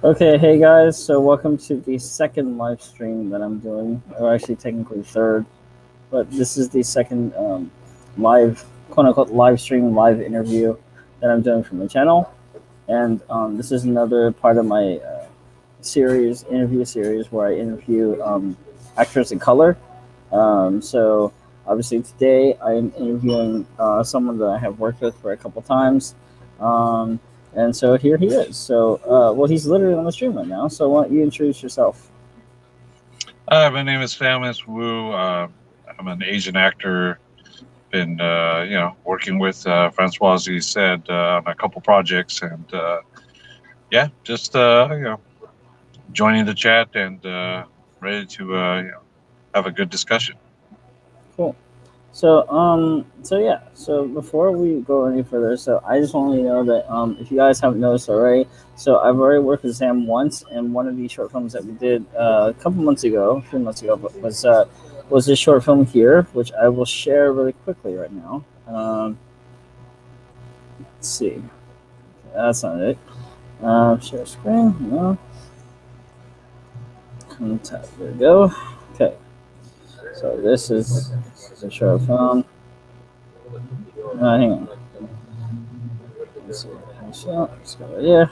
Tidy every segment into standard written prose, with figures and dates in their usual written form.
Okay, hey guys, so welcome to the second live stream that I'm doing, or actually technically third, but this is the second live, quote unquote, live stream, live interview that I'm doing for my channel. And this is another part of my interview series, where I interview actors in color. So obviously today I am interviewing someone that I have worked with for a couple times. Um, and so here he is. So, well, he's literally on the stream right now. So why don't you introduce yourself? My name is Famis Wu. I'm an Asian actor. Been working with Francois, as he said, on a couple projects, and yeah, just joining the chat and ready to have a good discussion. Cool. So yeah. So before we go any further, so I just want to let you know that if you guys haven't noticed already, so I've already worked with Sam once in one of the short films that we did a couple months ago, 3 months ago, but was this short film here, which I will share really quickly right now. Let's see. That's not it. Share screen. No. Contact. There we go. Okay. So this is a short film. Hang on. Let's see. Let's go right here.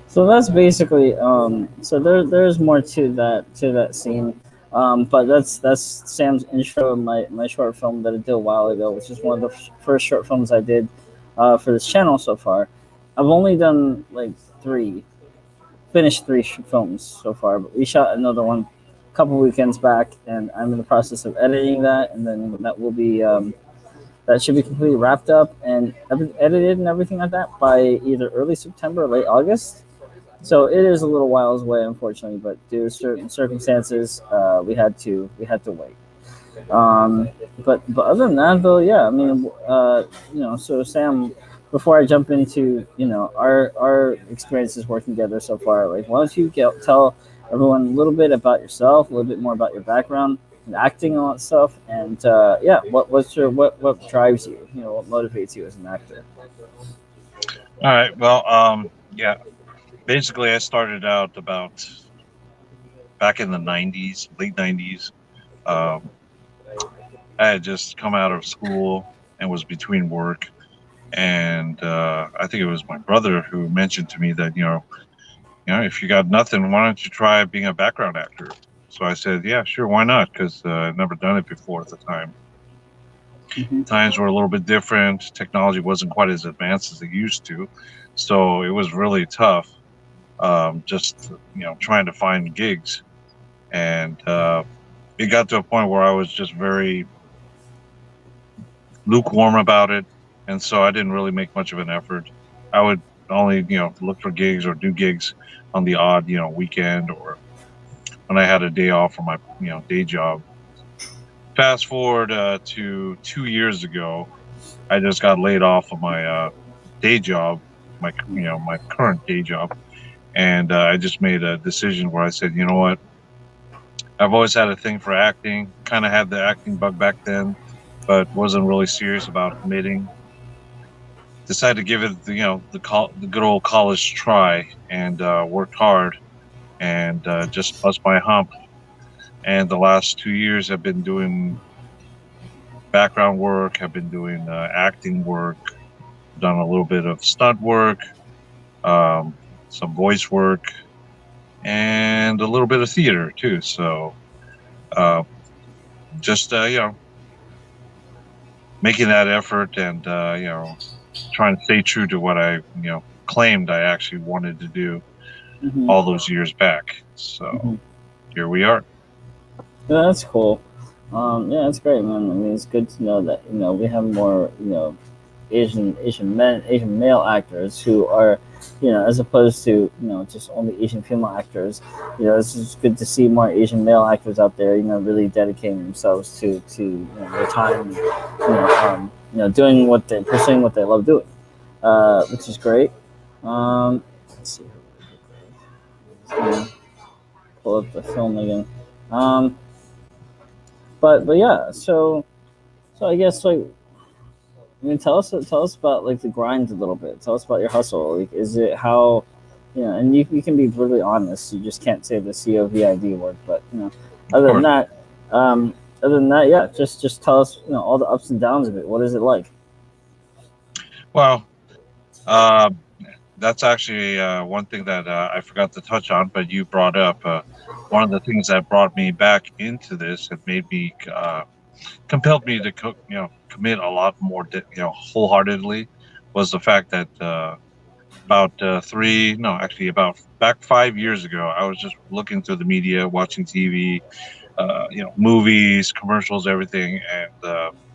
So that's basically so there's more to that scene. But that's Sam's intro of my short film that I did a while ago, which is one of the first short films I did for this channel so far. I've only done like three, finished three films so far, but we shot another one a couple weekends back, and I'm in the process of editing that, and then that should be completely wrapped up and edited and everything like that by either early September or late August. So it is a little whiles away, unfortunately, but due to certain circumstances, we had to wait. Um, but other than that, though, yeah, I mean, so Sam, before I jump into our experiences working together so far, like, why don't you tell everyone a little bit about yourself, a little bit more about your background and acting and all that stuff, and yeah, what drives you, what motivates you as an actor? All right. Well, yeah. Basically, I started out about back in the '90s, late '90s. Um, I had just come out of school and was between work, and I think it was my brother who mentioned to me that if you got nothing, why don't you try being a background actor? So I said, yeah, sure, why not? Because I'd never done it before at the time. Mm-hmm. Times were a little bit different. Technology wasn't quite as advanced as it used to, so it was really tough. Just trying to find gigs, and it got to a point where I was just very lukewarm about it, and so I didn't really make much of an effort. I would only look for gigs or do gigs on the odd weekend or when I had a day off from my day job. Fast forward to 2 years ago, I just got laid off of my day job, my current day job, and I just made a decision where I said, you know what, I've always had a thing for acting. Kind of had the acting bug back then, but wasn't really serious about committing. Decided to give it the good old college try, and worked hard and just bust my hump. And the last 2 years, I've been doing background work. I've been doing acting work. Done a little bit of stunt work, um, some voice work, and a little bit of theater too. So uh, just making that effort and trying to stay true to what I claimed I actually wanted to do. Hmm. all those years back. So Hmm. here we are. Yeah, that's cool. Yeah, that's great, man. I mean, it's good to know that we have more Asian men, Asian male actors who are, as opposed to just only Asian female actors. It's just good to see more Asian male actors out there. Really dedicating themselves to their time. Doing what they pursuing what they love doing, which is great. Let's see. Pull up the film again. Um, but yeah, so I guess like tell us about like the grind a little bit. Tell us about your hustle. Like, is it how, and you can be brutally honest. You just can't say the COVID word, but Of other than course. that, um, yeah, just tell us all the ups and downs of it. What is it like? Well, uh, that's actually one thing that I forgot to touch on, but you brought up. One of the things that brought me back into this and made me compelled me to commit a lot more wholeheartedly was the fact that about three no actually about back 5 years ago I was just looking through the media, watching TV, movies, commercials, everything, and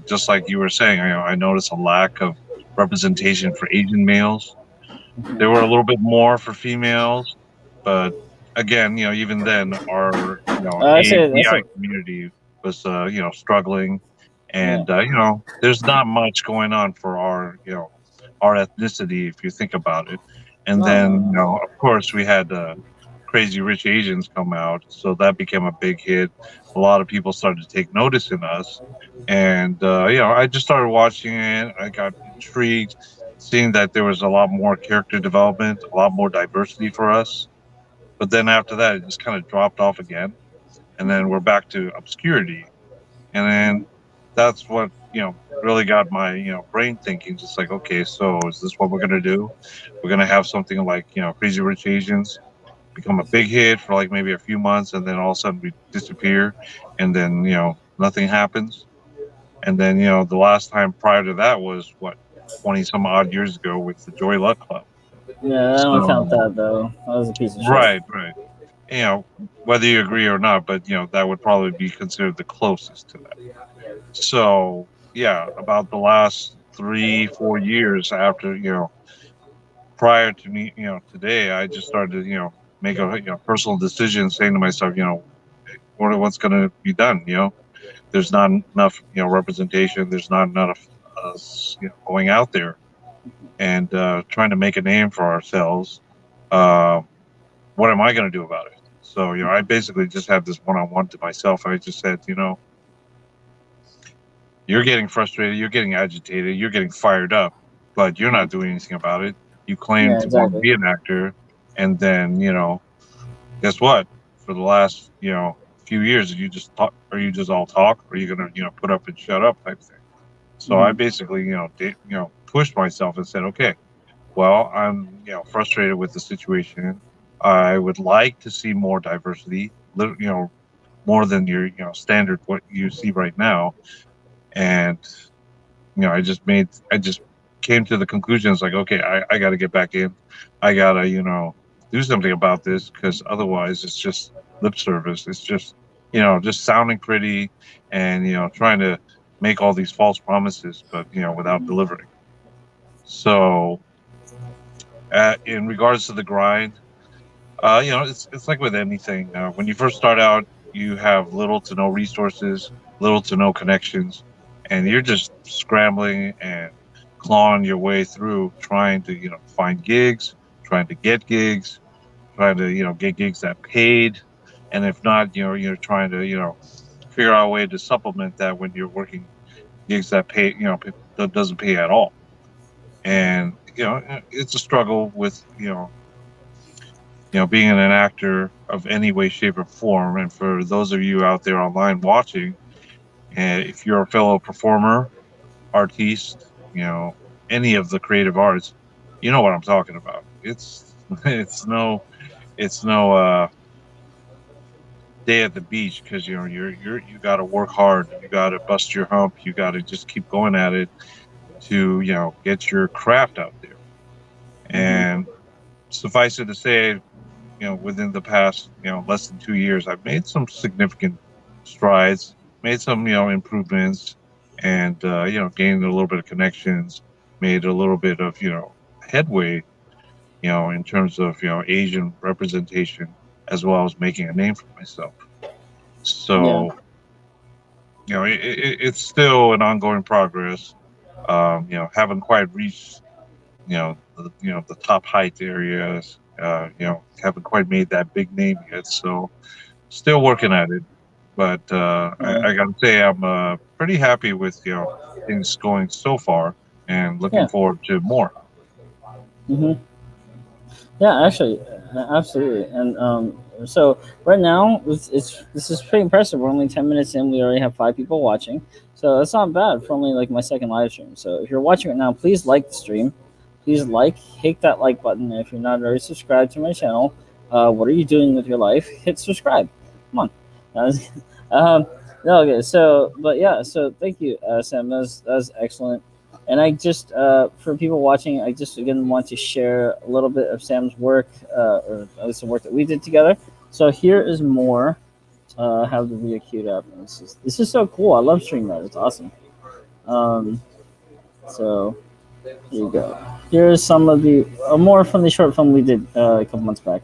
just like you were saying, I noticed a lack of representation for Asian males. There were a little bit more for females, but again, even then, our I say that's API a community was struggling, yeah. and there's not much going on for our our ethnicity if you think about it. And No, no, then no. of course we had Crazy Rich Asians come out, so that became a big hit. A lot of people started to take notice in us, and I just started watching it. I got intrigued, seeing that there was a lot more character development, a lot more diversity for us. But then after that, it just kind of dropped off again, and then we're back to obscurity. And then that's what really got my brain thinking, just like, okay, so is this what we're gonna do? We're gonna have something like Crazy Rich Asians become a big hit for like maybe a few months, and then all of a sudden we disappear, and then nothing happens. And then the last time prior to that was what, 20 some odd years ago with the Joy Luck Club. Yeah, I don't count So that though. That was a piece of shit. right, you know whether you agree or not, but that would probably be considered the closest to that. So yeah, about the last 3 4 years after prior to me today, I just started to make a personal decision, saying to myself, what's going to be done. There's not enough representation. There's not enough us going out there and trying to make a name for ourselves. uh, what am I going to do about it? So I basically just had this one-on-one to myself. I just said, you're getting frustrated, you're getting agitated, you're getting fired up, but you're not doing anything about it. You claim Yeah, to want to exactly. be an actor, and then guess what? For the last few years, you just talk, or you just all talk, or you're gonna put up and shut up type thing. So I Hmm. basically pushed myself and said, okay, well, I'm frustrated with the situation. I would like to see more diversity, more than your standard what you see right now. And I just came to the conclusion. It's like, okay, I got to get back in. I got to do something about this, because otherwise it's just lip service. It's just just sounding pretty, and trying to make all these false promises, but without delivering. So in regards to the grind, it's like with anything. When you first start out, you have little to no resources, little to no connections, and you're just scrambling and clawing your way through, trying to find gigs, trying to get gigs, trying to get gigs that paid, and if not, you're trying to figure out a way to supplement that when you're working gigs that pay, that doesn't pay at all. And it's a struggle with being an actor of any way, shape, or form. And for those of you out there online watching, and if you're a fellow performer, artiste, any of the creative arts, you know what I'm talking about. It's it's no day at the beach, because you got to work hard, you got to bust your hump, you got to just keep going at it to get your craft out there. Hmm. And suffice it to say, within the past less than 2 years, I've made some significant strides, made some improvements, and gained a little bit of connections, made a little bit of headway, in terms of Asian representation, as well as making a name for myself. Yeah. So it's still an ongoing progress. Haven't quite reached the top height areas. Haven't quite made that big name yet, so still working at it. But Yeah. I gotta say, I'm pretty happy with things going so far, and looking Yeah. forward to more. Hmm. Yeah, actually, absolutely. And so right now, it's this is pretty impressive. We're only 10 minutes in. We already have 5 people watching, so that's not bad for only like my second live stream. So if you're watching it now, please like the stream. Please hit that like button. And if you're not already subscribed to my channel, what are you doing with your life? Hit subscribe. Come on. um, no, okay. So, but yeah. So thank you, Sam. That was excellent. And I just, for people watching, I just again want to share a little bit of Sam's work, or at least the work that we did together. So here is more. Have the video queued up. And this is so cool. I love stream mode. It's awesome. Um, so here you go. Here's some of the more from the short film we did a couple months back.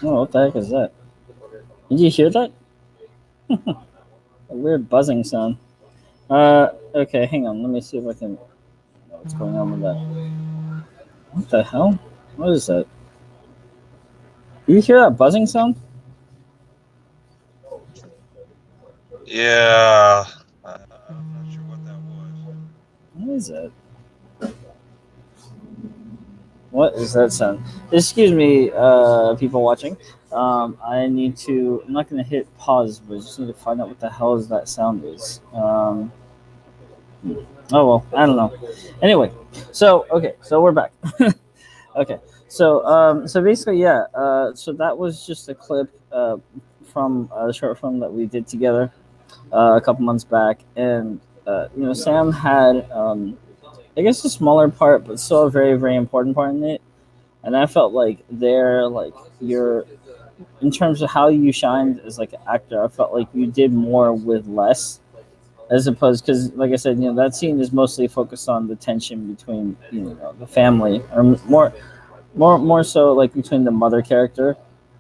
Oh, what the heck is that? Did you hear that? A weird buzzing sound. Okay, hang on. Let me see if I can. What's going on with that? What the hell? What is that? Did you hear that buzzing sound? Yeah, I'm not sure what that was. What is that? What is that sound? Excuse me, people watching. I need to. I'm not going to hit pause, but I just need to find out what the hell is that sound is. Oh well, I don't know. Anyway, so okay, so we're back. Okay, so basically, yeah. So that was just a clip from the short film that we did together a couple months back, and Sam had I guess a smaller part, but still a very very important part in it. And I felt like you're in terms of how you shined as like an actor. I felt like you did more with less, as opposed because like I said, that scene is mostly focused on the tension between the family, or more so like between the mother character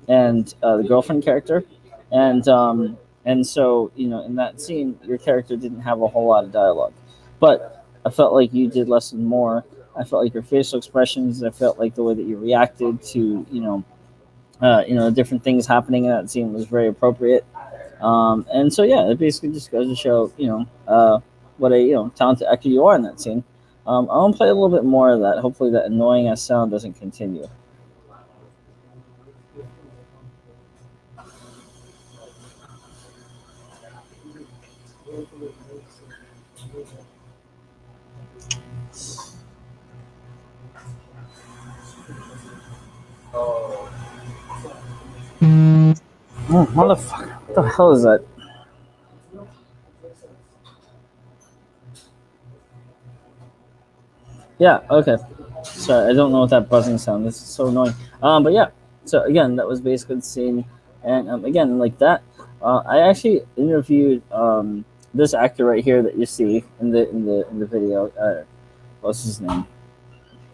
and the girlfriend character, and so in that scene your character didn't have a whole lot of dialogue, but I felt like you did less and more. I felt like your facial expressions. I felt like the way that you reacted to different things happening in that scene was very appropriate. And so yeah, it basically just goes to show what a talented actor you are in that scene. I want to play a little bit more of that. Hopefully that annoying ass sound doesn't continue. Oh, motherfucker! What the hell is that? Yeah. Okay. Sorry, I don't know what that buzzing sound is. It's so annoying. But yeah. So again, that was basically the scene, and again, like that. I actually interviewed this actor right here that you see in the video. What's his name?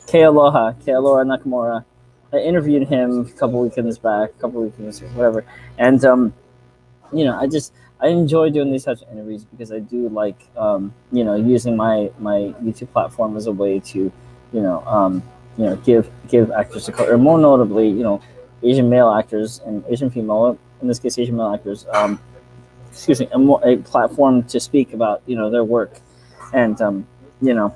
Kealoha Nakamura. I interviewed him a couple weekends back, whatever, and I enjoy doing these types of interviews because I do like using my YouTube platform as a way to give actors a color, or more notably Asian male actors and Asian female, in this case Asian male actors, excuse me, a platform to speak about their work, and you know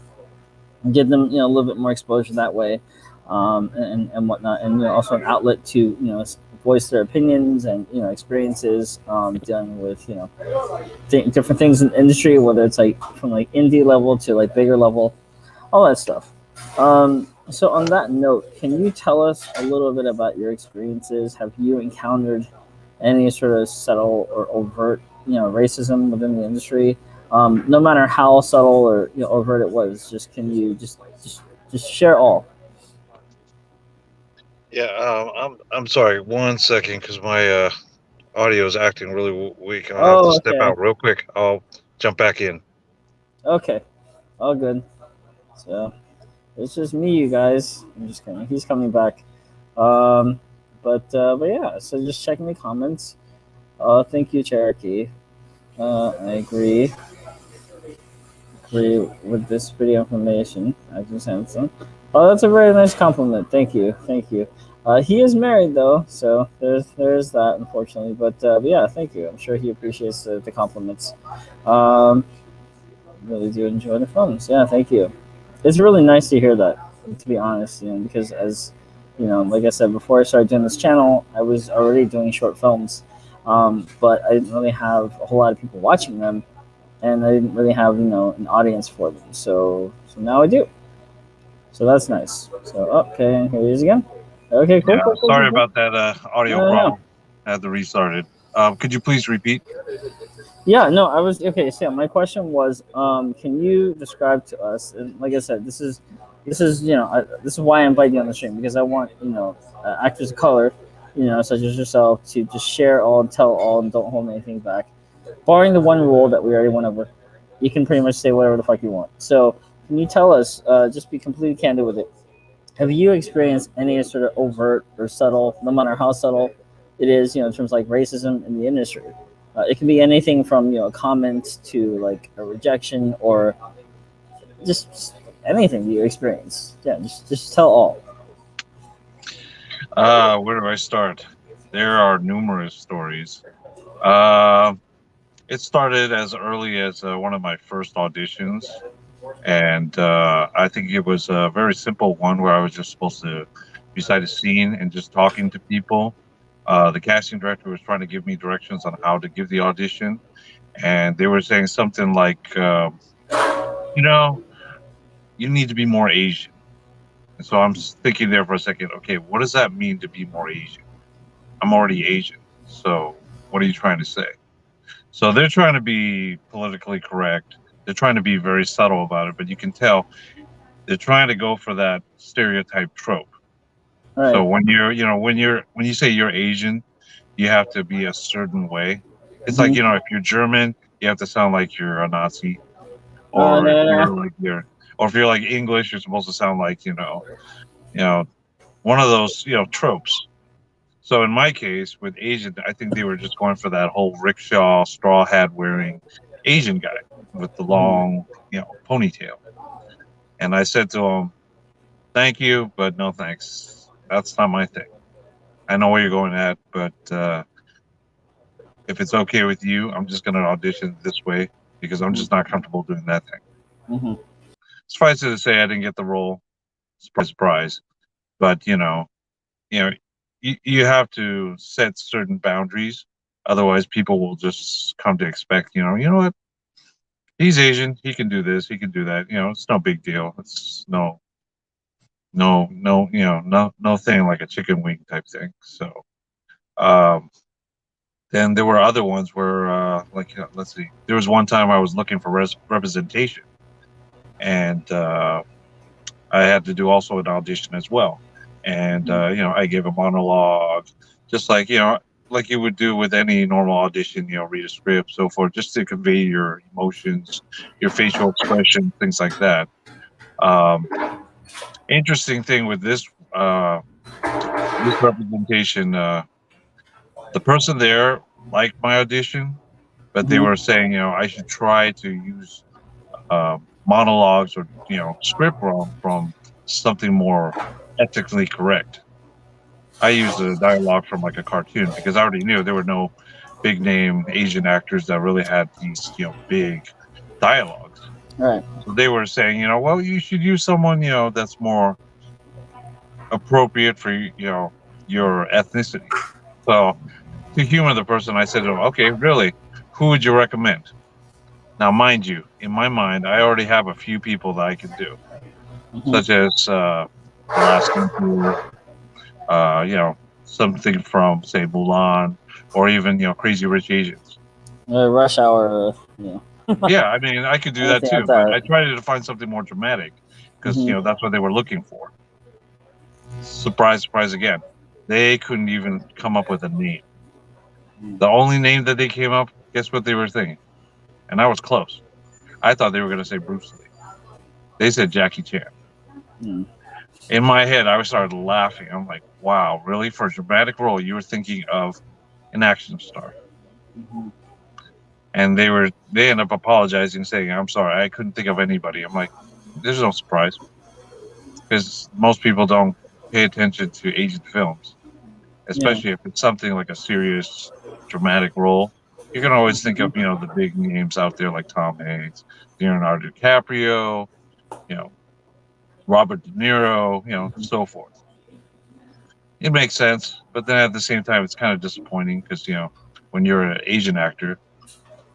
give them a little bit more exposure that way, and whatnot, and also an outlet to voice their opinions and experiences, dealing with different things in the industry, whether it's like from like indie level to like bigger level, all that stuff. So on that note, can you tell us a little bit about your experiences? Have you encountered any sort of subtle or overt, racism within the industry? No matter how subtle or overt it was, just can you just share all? Yeah, I'm sorry. One second, because my audio is acting really weak. I'll have to Oh, step okay, out real quick. I'll jump back in. okay, all good. So it's just me, you guys. I'm just kidding. He's coming back. Um, but yeah. So just checking the comments. Thank you, Cherokee. I agree with this video information. I just Hanson. Oh, that's a very nice compliment. Thank you, thank you. He is married though, so there's that, unfortunately. But yeah, thank you. I'm sure he appreciates the compliments. Um, really do enjoy the films. Yeah, thank you. It's really nice to hear that. To be honest, because as like I said before I started doing this channel, I was already doing short films, but I didn't really have a whole lot of people watching them, and I didn't really have an audience for them. So now I do. So that's nice. So okay, here he is again. Okay, cool, Yeah, cool, cool, cool, sorry cool. about that audio No, no, no. problem. I had to restart it. Could you please repeat? Yeah, no, I was okay. So yeah, my question was, can you describe to us? And like I said, this is this is why I invite you on the stream, because I want actors of color, such as yourself, to just share all and tell all and don't hold anything back, barring the one rule that we already went over. You can pretty much say whatever the fuck you want. So can you tell us? Just be completely candid with it. Have you experienced any sort of overt or subtle, no matter how subtle it is, in terms of like racism in the industry? It can be anything from a comment to like a rejection, or just anything you experience. Yeah, just tell all. Where do I start? There are numerous stories. Uh, it started as early as one of my first auditions, and I think it was a very simple one where I was just supposed to recite a scene and just talking to people. The casting director was trying to give me directions on how to give the audition, and they were saying something like, you know, you need to be more Asian. And so I'm just thinking there for a second, okay, what does that mean to be more Asian? I'm already Asian. So what are you trying to say? So they're trying to be politically correct. They're trying to be very subtle about it, but you can tell they're trying to go for that stereotype trope. So Right. when you say you're Asian, you have to be a certain way. It's like, Mm-hmm. if you're German, you have to sound like you're a Nazi, Oh or if yeah. you're like you're or if you're like English, you're supposed to sound like, you know, one of those, tropes. So in my case with Asian, I think they were just going for that whole rickshaw straw hat wearing Asian guy with the Mm-hmm. long, ponytail. And I said to him, "Thank you, but no thanks. That's not my thing. I know where you're going at, but if it's okay with you, I'm just going to audition this way because I'm just not comfortable doing that thing." Mm-hmm. Suffice it to say, I didn't get the role. Surprise, surprise. But you know, you have to set certain boundaries. Otherwise, people will just come to expect, you know what? He's Asian. He can do this. He can do that. It's no big deal. It's no, no thing like a chicken wing type thing. So, um, then there were other ones where, like, let's see, there was one time I was looking for representation, and I had to do also an audition as well. And I gave a monologue, just like you would do with any normal audition. Read a script, so forth, just to convey your emotions, your facial expression, things like that. Um, Interesting thing with this representation, the person there. like my audition, but they were Hmm. saying, I should try to use monologues or script from something more ethically correct. I used a dialogue from like a cartoon because I already knew there were no big name Asian actors that really had these big dialogues. Right. So they were saying, well, you should use someone that's more appropriate for your ethnicity. So to humor the person, I said to him, okay, really, who would you recommend? Now, mind you, in my mind, I already have a few people that I can do, Hmm. such as the last Ambw, something from say Mulan, or even Crazy Rich Asians. Rush Hour. Yeah. Yeah, I mean, I could do that Anything like too, but that. I tried to find something more dramatic because Hmm. that's what they were looking for. Surprise, surprise again. They couldn't even come up with a name. The only name that they came up, guess what they were thinking? And I was close. I thought they were going to say Bruce Lee. They said Jackie Chan. Mm. In my head, I started laughing. I'm like, wow, really? For a dramatic role, you were thinking of an action star. Hmm. And they end up apologizing, saying, I'm sorry, I couldn't think of anybody. I'm like, there's no surprise because most people don't pay attention to Asian films, Yeah. especially if it's something like a serious, dramatic role. You can always think of, Hmm. the big names out there like Tom Hanks, Leonardo DiCaprio, you know, Robert De Niro, so forth. It makes sense, but then at the same time, it's kind of disappointing because, when you're an Asian actor,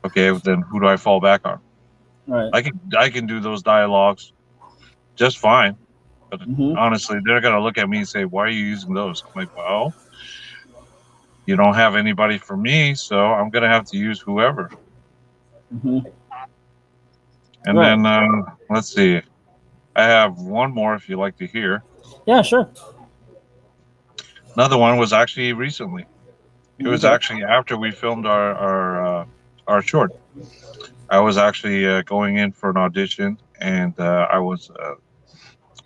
okay, then who do I fall back on? Right. I can do those dialogues just fine, but Hmm. honestly, they're gonna look at me and say, "Why are you using those?" I'm like, "Well, you don't have anybody for me, so I'm gonna have to use whoever." Hmm. And Right. then let's see, I have one more if you like to hear. Yeah. Sure. Another one was actually recently. It was Okay. actually after we filmed our short. I was actually going in for an audition, and I was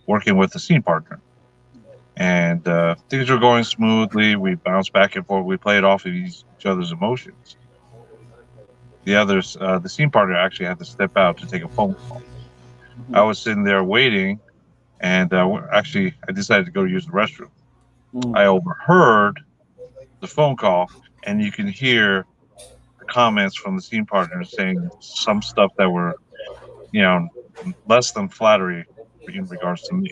working with a scene partner. And things were going smoothly. We bounced back and forth. We played off of each other's emotions. The scene partner actually had to step out to take a phone call. I was sitting there waiting, and actually, I decided to go use the restroom. Hmm. I overheard the phone call, and you can hear the comments from the scene partner saying some stuff that were, you know, less than flattery in regards to me.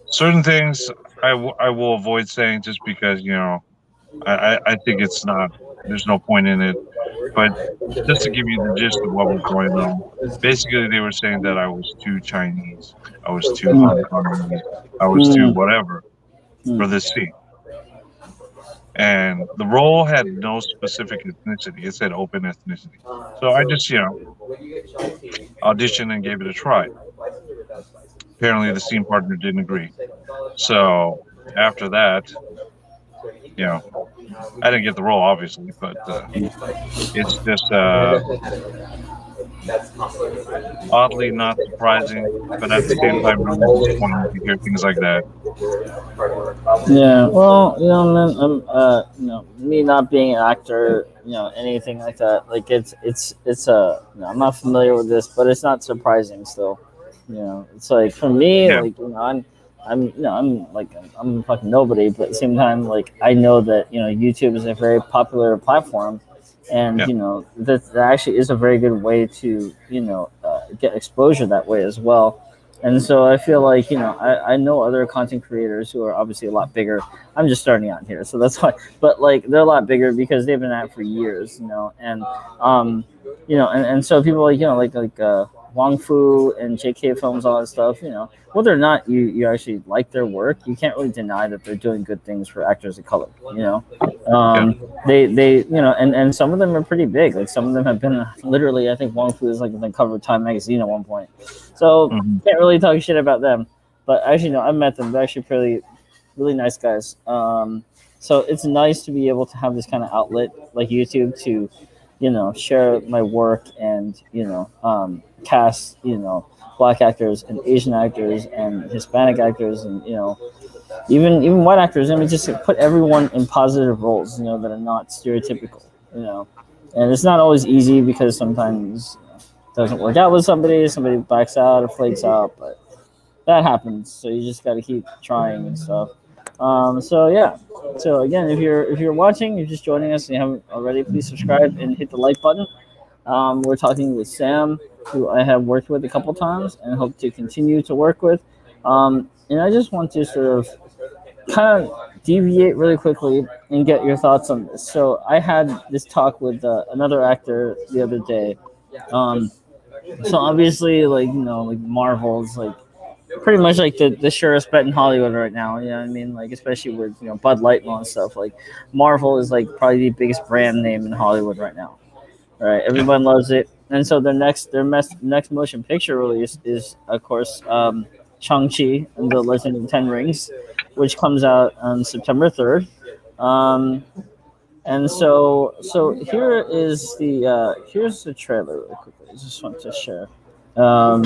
Certain things I will avoid saying just because I think it's not. There's no point in it. But just to give you the gist of what was going on, basically they were saying that I was too Chinese, I was too Hong Kongese, I was too Mm. whatever Mm. for this scene. And the role had no specific ethnicity; it said open ethnicity. So I just auditioned and gave it a try. Apparently, the scene partner didn't agree. So after that, you know, I didn't get the role, obviously, but it's just oddly not surprising, but at the same time, really disappointing to hear things like that. Yeah, well, man, me not being an actor, anything like that, like I'm not familiar with this, but it's not surprising still. It's like for me, Yeah, like I'm fucking nobody, but at the same time, like I know that YouTube is a very popular platform, and yeah, that actually is a very good way to get exposure that way as well. And so I feel like, I know other content creators who are obviously a lot bigger. I'm just starting out here, so that's why. But like they're a lot bigger because they've been at it for years, and and so people like Wong Fu and JK Films, all that stuff. Whether or not you actually like their work, you can't really deny that they're doing good things for actors of color. yeah, They and some of them are pretty big. Like some of them have been literally. I think Wong Fu is like on the cover of Time magazine at one point. So hmm can't really talk shit about them. But actually, no, I've met them. They're actually pretty, really nice guys. So it's nice to be able to have this kind of outlet like YouTube to, share my work and cast black actors and Asian actors and Hispanic actors and even white actors. I mean, just put everyone in positive roles, that are not stereotypical. And it's not always easy because sometimes it doesn't work out with somebody backs out or flakes out, but that happens. So you just got to keep trying and stuff. So yeah. So again, if you're watching, you're just joining us and you haven't already, please subscribe and hit the like button. We're talking with Sam, who I have worked with a couple times and hope to continue to work with. And I just want to sort of kind of deviate really quickly and get your thoughts on this. So I had this talk with another actor the other day. Um, so obviously, like Marvel is like pretty much like the surest bet in Hollywood right now. You know what I mean? Like especially with Bud Light and all that stuff. Like Marvel is like probably the biggest brand name in Hollywood right now. Right? Yeah. Everyone loves it, and so next motion picture release is of course Shang-Chi and the Legend of the Ten Rings, which comes out on September 3rd. Um, and so here's the trailer really quickly. I just want to share. Um,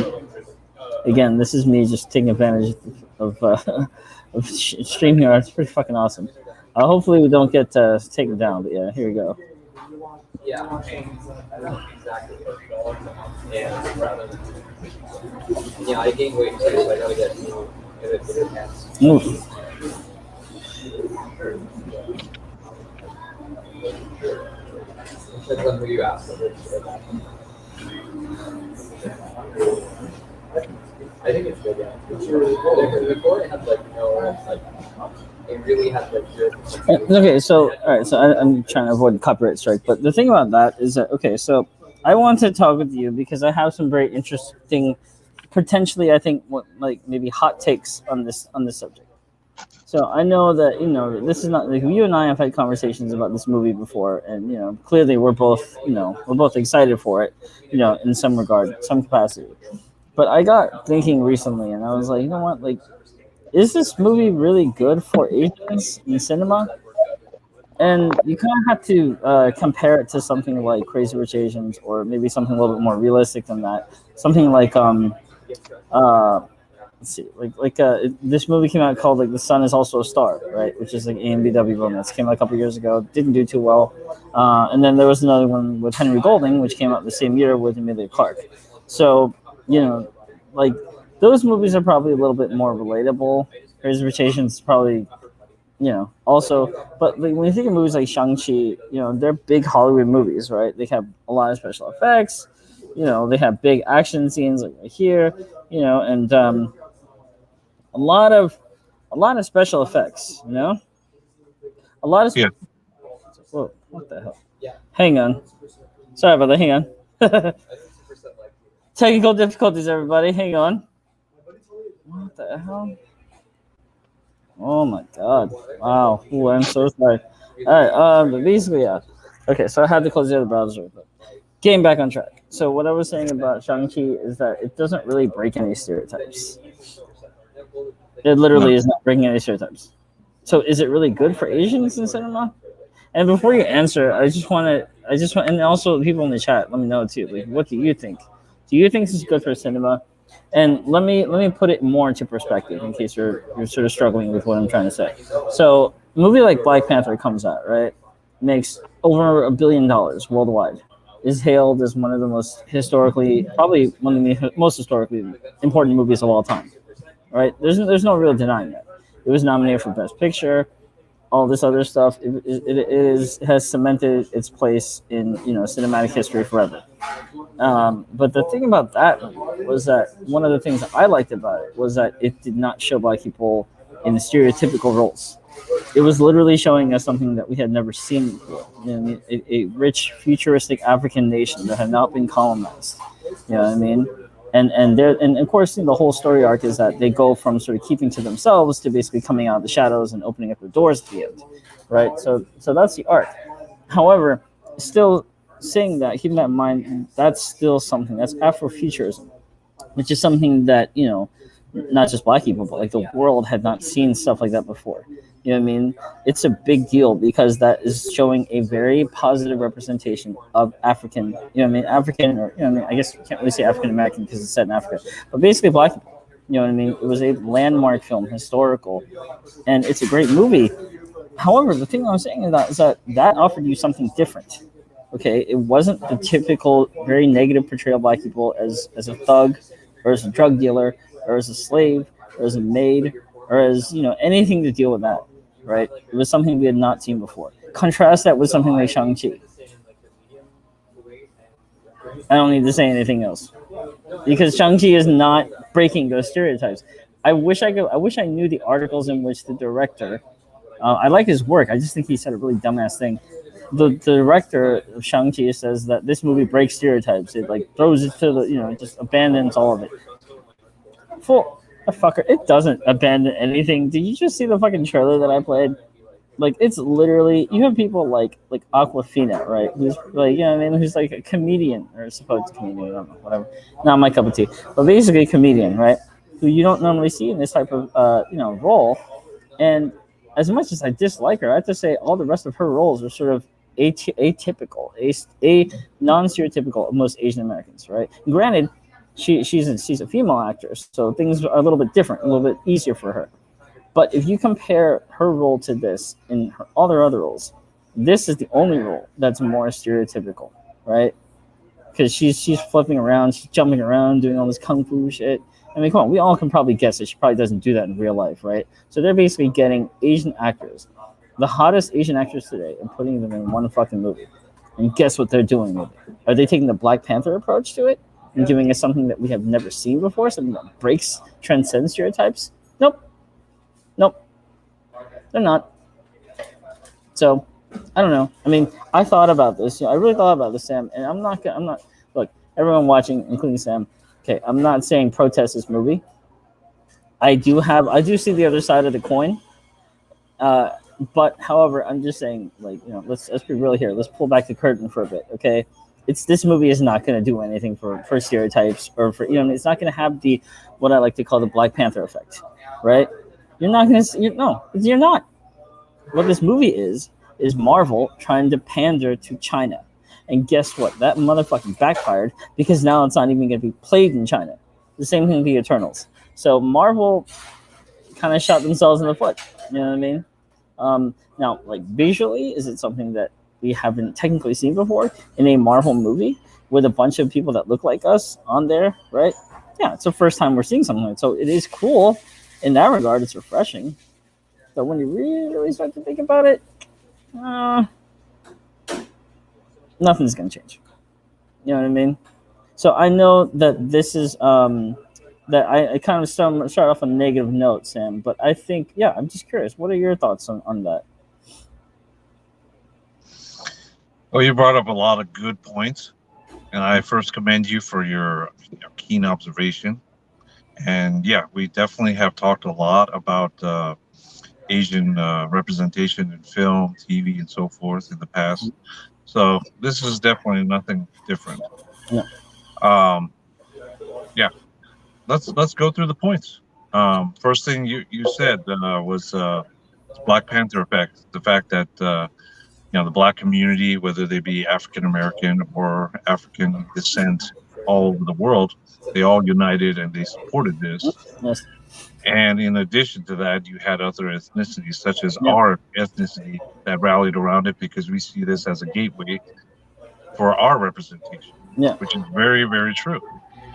Again, this is me just taking advantage of StreamYard. It's pretty fucking awesome. Hopefully we don't get taken down, but yeah, here we go. Yeah, exactly. And rather than, I gained weight too, so I gotta get bigger pants. Oof. Depends on who you ask. I think it's good, yeah. Before it had it really had Okay, so all right, so I'm trying to avoid copyright strike, but the thing about that is that okay, so I want to talk with you because I have some very interesting, potentially I think like maybe hot takes on this subject. So I know that this is not like you and I have had conversations about this movie before, and clearly we're both excited for it, in some regard, some capacity. But I got thinking recently, and I was like, you know what, like, is this movie really good for Asians in cinema? And you kind of have to compare it to something like Crazy Rich Asians, or maybe something a little bit more realistic than that. Something like uh, let's see, this movie came out called like The Sun Is Also a Star, right? Which is like Ambw romance. Came out a couple years ago, didn't do too well. And then there was another one with Henry Golding, which came out the same year with Emilia Clarke. So like those movies are probably a little bit more relatable. Crazy Rich Asians is probably also, but like, when you think of movies like Shang-Chi, they're big Hollywood movies, right? They have a lot of special effects, they have big action scenes like right here, and a lot of special effects, a lot of Yeah. whoa, what the hell? Hang on, sorry about that. Hang on. Technical difficulties, everybody. Hang on. What the hell? Oh my god! Wow. Ooh, I'm so sorry. All right. But basically, yeah. Okay, so I had to close the other browser, but getting back on track. So what I was saying about Shang-Chi is that it doesn't really break any stereotypes. It No. literally is not breaking any stereotypes. So is it really good for Asians in cinema? And before you answer, and also people in the chat, let me know too. Like, what do you think? Do you think this is good for cinema? And let me put it more into perspective in case you're sort of struggling with what I'm trying to say. So, a movie like Black Panther comes out, right? Makes over $1 billion worldwide. Is hailed as one of the most historically, probably one of the most historically important movies of all time. Right? There's no real denying that. It was nominated for Best Picture, all this other stuff. It has cemented its place in cinematic history forever. But the thing about that was that one of the things that I liked about it was that it did not show black people in stereotypical roles. It was literally showing us something that we had never seen before. A rich, futuristic African nation that had not been colonized. You know what I mean? And of course, the whole story arc is that they go from sort of keeping to themselves to basically coming out of the shadows and opening up the doors at the end, right? So that's the arc. However, still saying that, keeping that in mind, that's still something that's Afrofuturism, which is something that not just black people, but like the world had not seen stuff like that before. You know what I mean? It's a big deal because that is showing a very positive representation of African, African, or I guess you can't really say African American because it's set in Africa, but basically black people. You know what I mean? It was a landmark film, historical, and it's a great movie. However, the thing I'm saying is that that offered you something different. Okay, it wasn't the typical very negative portrayal of black people as a thug, or as a drug dealer, or as a slave, or as a maid, or as anything to deal with that. Right? It was something we had not seen before. Contrast that with something like Shang Chi. I don't need to say anything else because Shang Chi is not breaking those stereotypes. I wish I could. I wish I knew the articles in which the director. I like his work. I just think he said a really dumbass thing. The director of Shang-Chi says that this movie breaks stereotypes. It like throws it to the just abandons all of it. Full a fucker. It doesn't abandon anything. Did you just see the fucking trailer that I played? Like it's literally you have people like Aquafina, right? Who's like I mean, who's like a comedian or a supposed comedian. I don't know, whatever. Not my cup of tea, but basically a comedian, right? Who you don't normally see in this type of role. And as much as I dislike her, I have to say all the rest of her roles are sort of atypical, a non-stereotypical of most Asian Americans, right? And granted, she's a female actress, so things are a little bit different, a little bit easier for her. But if you compare her role to this in her other roles, this is the only role that's more stereotypical, right? Because she's flipping around, she's jumping around, doing all this kung fu shit. I mean, come on, we all can probably guess that she probably doesn't do that in real life, right? So they're basically getting Asian actors, the hottest Asian actors today, and putting them in one fucking movie. And guess what they're doing with it? Are they taking the Black Panther approach to it and giving us something that we have never seen before, something that breaks, transcends stereotypes? Nope, nope, they're not. So I don't know. I mean, I thought about this. I really thought about this, Sam. And I'm not. I'm not. Look, everyone watching, including Sam. Okay, I'm not saying protest this movie. I do see the other side of the coin. Uh, but however, I'm just saying, like, let's be real here. Let's pull back the curtain for a bit, okay? This movie is not going to do anything for stereotypes or for it's not going to have the what I like to call the Black Panther effect, right? You're not going to no, you're not. What this movie is Marvel trying to pander to China. And guess what? That motherfucking backfired because now it's not even going to be played in China. The same thing with the Eternals. So Marvel kind of shot themselves in the foot. You know what I mean? Now, like visually, is it something that we haven't technically seen before in a Marvel movie with a bunch of people that look like us on there, right? Yeah, it's the first time we're seeing something like that. So it is cool in that regard. It's refreshing. But when you really start to think about it, nothing's gonna change. You know what I mean? So I know that this is that I kind of start off on a negative note, Sam. But I think I'm just curious. What are your thoughts on that? Well, you brought up a lot of good points, and I first commend you for your keen observation. And yeah, we definitely have talked a lot about Asian representation in film, TV, and so forth in the past. So this is definitely nothing different. Yeah. Yeah. Let's go through the points. First thing you said was Black Panther effect. The fact that the black community, whether they be African American or African descent, all over the world, they all united and they supported this. Yes. And in addition to that, you had other ethnicities, such as Yeah. our ethnicity, that rallied around it because we see this as a gateway for our representation, Yeah. which is very, very true.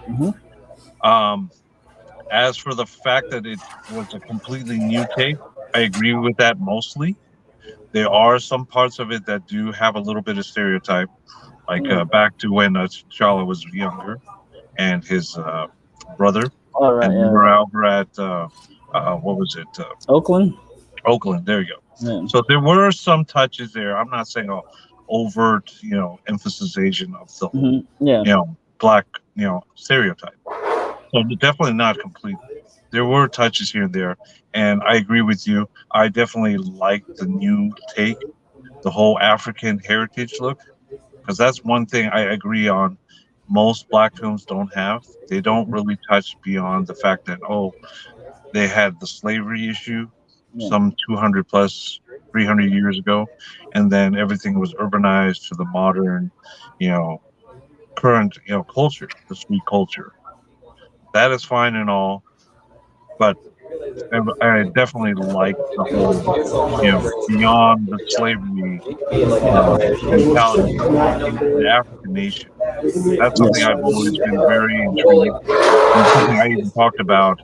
Mm-hmm. As for the fact that it was a completely new take, I agree with that mostly. There are some parts of it that do have a little bit of stereotype, like back to when T'Challa was younger and his brother, All right. and we Yeah. were over at what was it? Oakland. Oakland. There you go. Yeah. So there were some touches there. I'm not saying overt, emphasization of the whole, Mm-hmm. Yeah. black, stereotype. So definitely not completely. There were touches here and there, and I agree with you. I definitely like the new take, the whole African heritage look, because that's one thing I agree on. Most black films don't have. They don't really touch beyond the fact that they had the slavery issue, Yeah. some 200 plus 300 years ago, and then everything was urbanized to the modern, you know, current, culture, the street culture. That is fine and all, But I definitely like the whole, beyond the slavery, mentality into the African nation. That's something I've always been very intrigued, and something I even talked about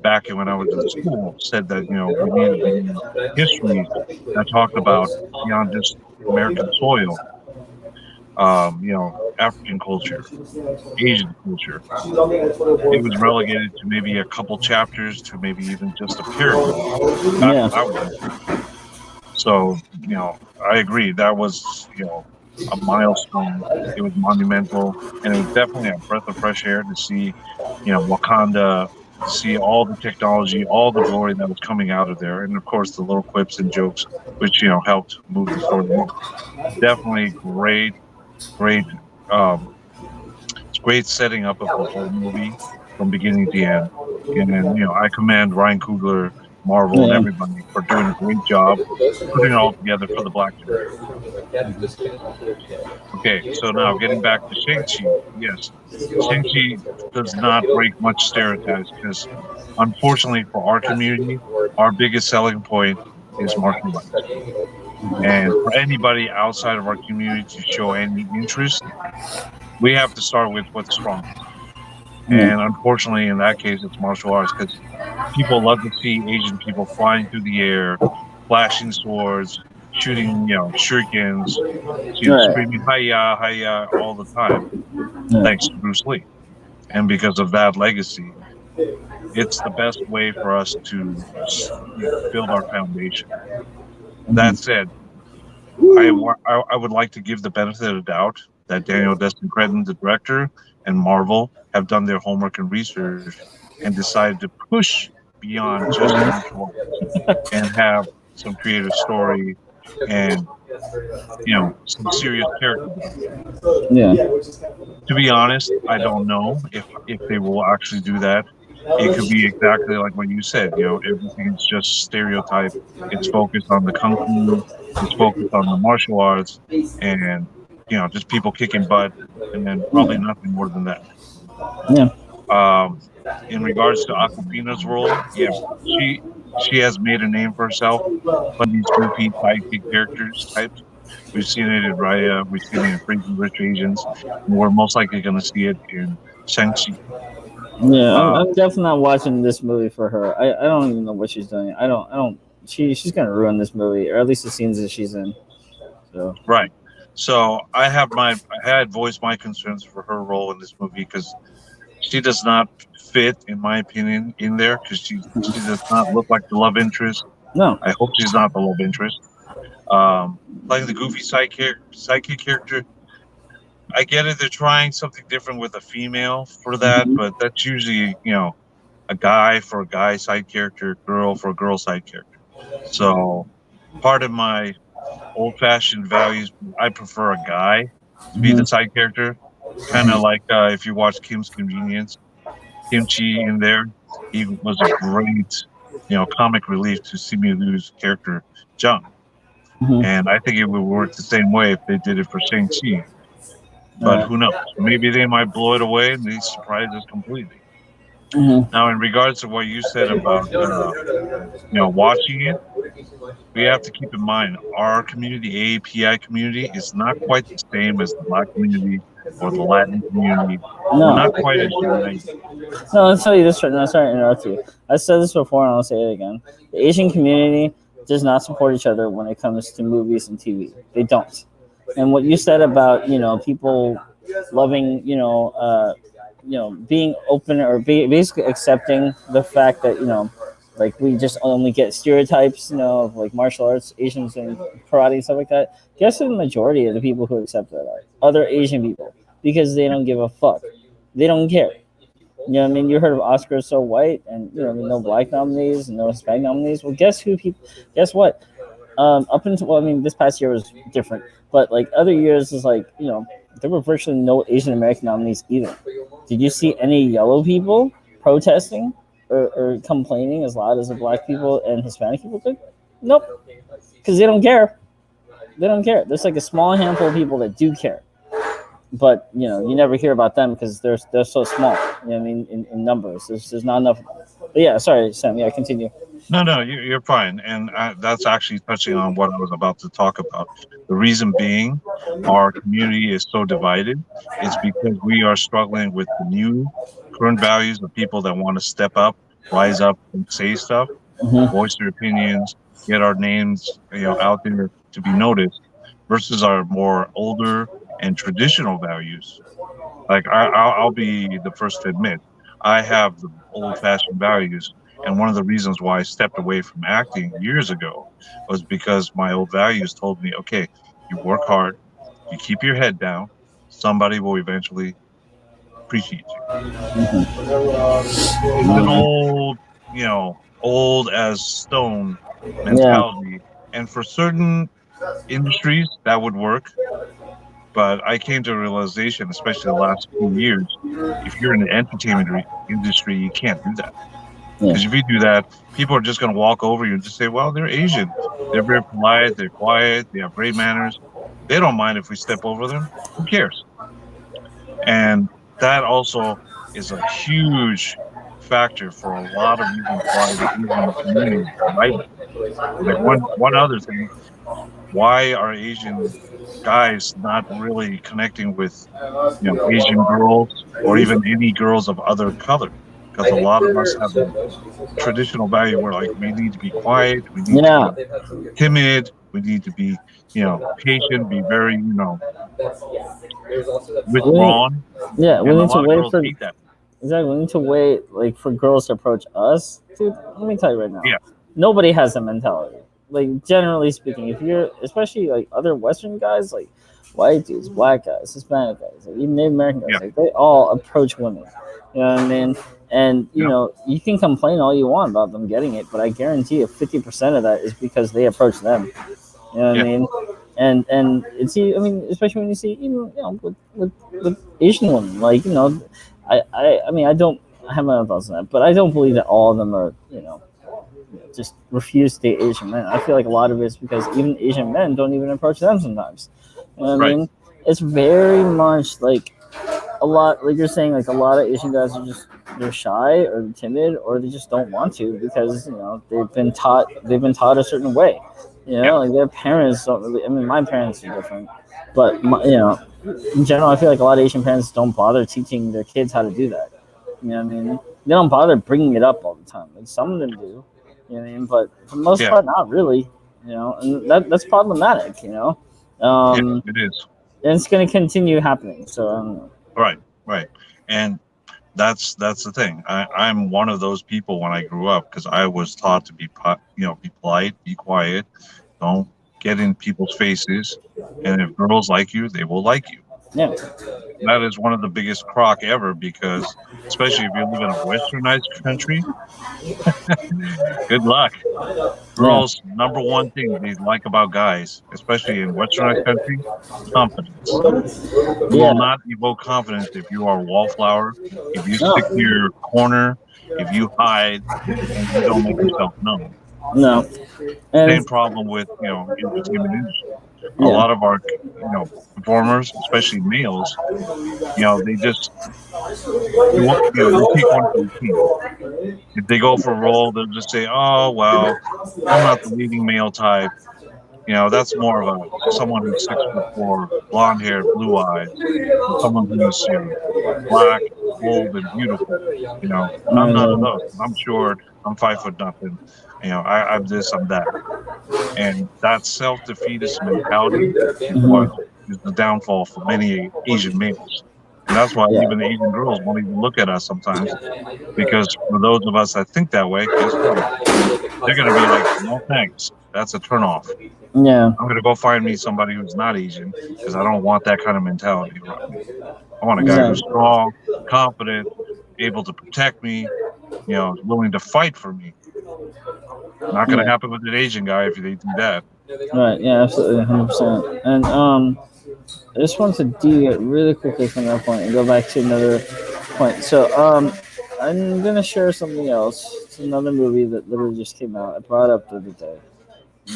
back when I was in school. Said that we needed more history that talked about beyond just American soil, African culture, Asian culture. It was relegated to maybe a couple chapters to maybe even just a paragraph back Yeah. when I was in school. So, I agree. That was, a milestone. It was monumental. And it was definitely a breath of fresh air to see, Wakanda, see all the technology, all the glory that was coming out of there. And of course, the little quips and jokes, which, helped move the story along. Definitely great, great, um, it's great setting up of the whole movie from beginning to end. And, I commend Ryan Coogler, Marvel, and Yeah. everybody for doing a great job putting it all together for the black community. Okay, so now getting back to Shang-Chi. Yes, Shang-Chi does not break much stereotypes because, unfortunately for our community, our biggest selling point is martial arts. And for anybody outside of our community to show any interest, we have to start with what's strong. Yeah. And unfortunately, in that case, it's martial arts because people love to see Asian people flying through the air, flashing swords, shooting, shurikens, Right. screaming "Hiya, hiya" all the time, Yeah. thanks to Bruce Lee. And because of that legacy, it's the best way for us to, build our foundation. That Mhm. said, I would like to give the benefit of the doubt that Daniel Destin Cretton, the director, and Marvel have done their homework and research and decided to push beyond just martial arts and have some creative story and some serious character development. Yeah. To be honest, I don't know if they will actually do that. It could be exactly like what you said. Everything is just stereotype. It's focused on the kung fu. It's focused on the martial arts, and just people kicking butt, and then probably nothing more than that. Yeah. Um, in regards to Aquafina's role, yeah, she has made a name for herself playing these goofy sidekick characters types. We've seen it in Raya, we've seen it in Crazy Rich Asians, and we're most likely going to see it in Shang-Chi. Yeah. I'm Um, definitely not watching this movie for her. I don't even know what she's doing. I don't. She's gonna ruin this movie, or at least the scenes that she's in. So. right. So I had voiced my concerns for her role in this movie because she does not fit, in my opinion, in there because she does not look like the love interest. No. I hope she's not the love interest. Playing the goofy sidekick character, I get it. They're trying something different with a female for that, Mhm. but that's usually a guy for a guy side character, girl for a girl side character. So part of my old fashioned values, I prefer a guy to be the Mhm. side character. Kind of like if you watch Kim's Convenience, Kimchi in there, he was a great, comic relief to Simu Liu's character, Jung. Mhm. And I think it would work the same way if they did it for Shang-Chi. But Right. who knows? Maybe they might blow it away and they surprise us completely. Mhm. Now, in regards to what you said about, watching it, we have to keep in mind our community, AAPI community, is not quite the same as the Black community or the Latin community. We're No. not quite as united. No, let's tell you this right now. Sorry to interrupt you. I said this before and I'll say it again. The Asian community does not support each other when it comes to movies and TV. They don't. And what you said about, people loving, being open or basically accepting the fact that, like we just only get stereotypes, of like martial arts, Asians and karate and stuff like that. Guess who the majority of the people who accept that are? Other Asian people. Because they don't give a fuck. They don't care. You know what I mean? You heard of Oscar So White, and no black nominees, no Hispanic nominees. Well, guess who? People, guess what? Up until this past year was different, but like other years is like there were virtually no Asian American nominees either. Did you see any yellow people protesting or complaining as loud as the black people and Hispanic people did? Nope, because they don't care. They don't care. There's like a small handful of people that do care, but you never hear about them because they're so small. You know what I mean? In numbers, there's not enough of them. But yeah, sorry, Sam. Yeah, continue. No, no, you're fine. And that's actually touching on what I was about to talk about. The reason being our community is so divided is because we are struggling with the new current values of people that want to step up, rise up, and say stuff, Hmm. voice their opinions, get our names, out there to be noticed, versus our more older and traditional values. Like I'll be the first to admit, I have the old-fashioned values, and one of the reasons why I stepped away from acting years ago was because my old values told me, okay, you work hard, you keep your head down, somebody will eventually appreciate you. It's an old, old as stone Yeah. mentality, and for certain industries that would work. But I came to a realization, especially the last few years, if you're in the entertainment industry, you can't do that. Yeah. Because if you do that, people are just going to walk over you and just say, well, they're Asian. They're very polite. They're quiet. They have great manners. They don't mind if we step over them. Who cares? And that also is a huge factor for a lot of reasons why the Asian community is divided. Like one other thing, why are Asian guys not really connecting with Asian girls or even any girls of other color? Because a lot of us have that traditional value where like we need to be quiet, we need to Yeah. be timid, we need to be patient, be very We need, withdrawn, yeah, we and a need to lot of wait girls for hate that. exactly. We need to wait like for girls to approach us, dude. Let me tell you right now, Yeah, nobody has that mentality. Like generally speaking, if you're especially like other Western guys, like white dudes, black guys, Hispanic guys, like even Native American yeah, guys, like they all approach women. You know what I mean? And yeah, you can complain all you want about them getting it, but I guarantee you, 50% of that is because they approach them. You know what I yeah, mean? And it's I mean, especially when you see even with Asian women, like I mean I don't I have my own thoughts on that, but I don't believe that all of them are just refuse to date Asian men. I feel like a lot of it is because even Asian men don't even approach them sometimes. You know what I right, mean? It's very much like a lot like you're saying like a lot of Asian guys are just they're shy or timid or they just don't want to because they've been taught a certain way. yeah, Like their parents don't really. I mean, my parents are different, but in general, I feel like a lot of Asian parents don't bother teaching their kids how to do that. You know what I mean? They don't bother bringing it up all the time. Like some of them do. You know what I mean? But for the most yeah, part, not really. And that's problematic. yeah. Um, It is and it's going to continue happening. So I don't know. right, right, and that's the thing. I'm one of those people when I grew up because I was taught to be polite, be quiet, don't get in people's faces, and if girls like you, they will like you. Yeah. That is one of the biggest crock ever because, especially if you live in a westernized country, good luck. Yeah. Girls, number one thing they like about guys, especially in westernized countries, confidence. You will Yeah. not evoke confidence if you are a wallflower, if you stick to No. your corner, if you hide, and you don't make yourself known. No. And Same problem with entertainment industry. A yeah. lot of our performers, especially males, they just you take one for the team. If they go for a role, they'll just say, "Oh well, I'm not the leading male type. That's more of a someone who's 6'4", blonde hair, blue eyes, someone who's black, bold, and beautiful. I'm none of those. I'm short. I'm 5 foot nothing. I'm this. I'm that. And that self defeatist mentality is what Mhm. is the downfall for many Asian males. And that's why Yeah. even Asian girls won't even look at us sometimes because for those of us that think that way, guess what? They're going to be like, no thanks. That's a turnoff. Yeah. I'm going to go find me somebody who's not Asian because I don't want that kind of mentality around me. I want a guy who's Exactly. strong, confident, able to protect me, willing to fight for me. Not going to Yeah. happen with an Asian guy if they do that. Right. Yeah. Absolutely. 100%. And I just want to deviate really quickly from that point and go back to another point. So I'm gonna share something else. It's another movie that literally just came out. I brought up the other day.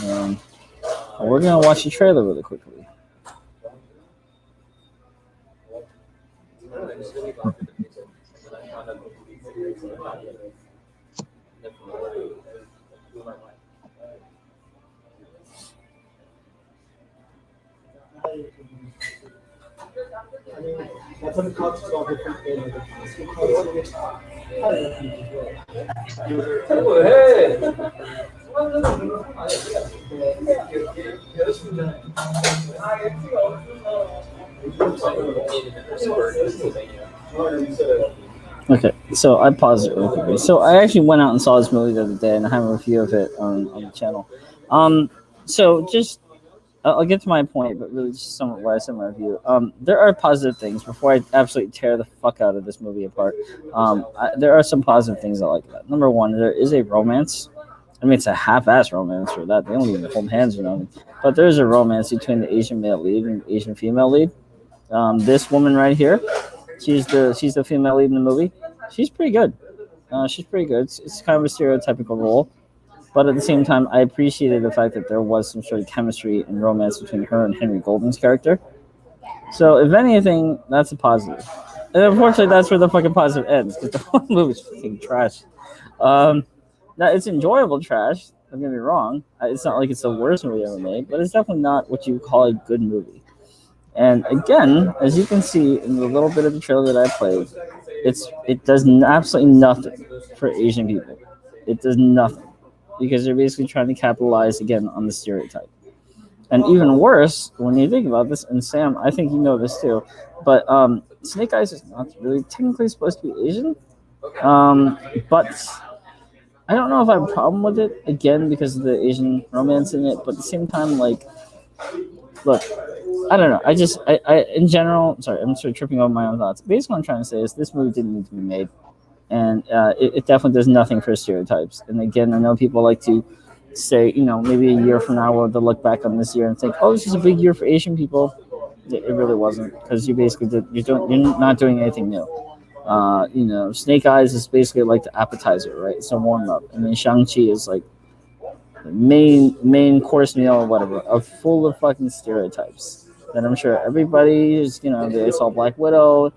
Um, we're gonna watch the trailer really quickly. Okay, so I paused it really quickly. So I actually went out and saw this movie the other day, and I have a review of it on the channel. Um, so just I'll get to my point, but really just somewhat what I said in my review. There are positive things before I absolutely tear the fuck out of this movie apart. There are some positive things I like about it. Number one, there is a romance. I mean, it's a half-ass romance for that. They don't even hold hands or nothing. But there's a romance between the Asian male lead and the Asian female lead. This woman right here, she's the female lead in the movie. She's pretty good. She's pretty good. It's kind of a stereotypical role, but at the same time, I appreciated the fact that there was some sort of chemistry and romance between her and Henry Golding's character. So, if anything, that's a positive. And unfortunately, that's where the fucking positive ends because the whole movie's fucking trash. Um, Now, it's enjoyable trash. Don't get me wrong. It's not like it's the worst movie ever made, but it's definitely not what you would call a good movie. And again, as you can see in the little bit of the trailer that I played, it does absolutely nothing for Asian people. It does nothing because they're basically trying to capitalize again on the stereotype. And even worse, when you think about this, and Sam, I think you know this too, but Snake Eyes is not really technically supposed to be Asian. But I don't know if I have a problem with it again because of the Asian romance in it. But at the same time, like, look, I don't know. In general, sorry, I'm sort of tripping over my own thoughts. Basically, what I'm trying to say is this movie didn't need to be made, and it definitely does nothing for stereotypes. And again, I know people like to say, maybe a year from now they'll look back on this year and think, oh, this is a big year for Asian people. It really wasn't because you basically you're not doing anything new. Snake Eyes is basically like the appetizer, right? It's a warm up, and then Shang-Chi is like the main course meal or whatever, of full of fucking stereotypes. That I'm sure everybody is, they saw Black Widow.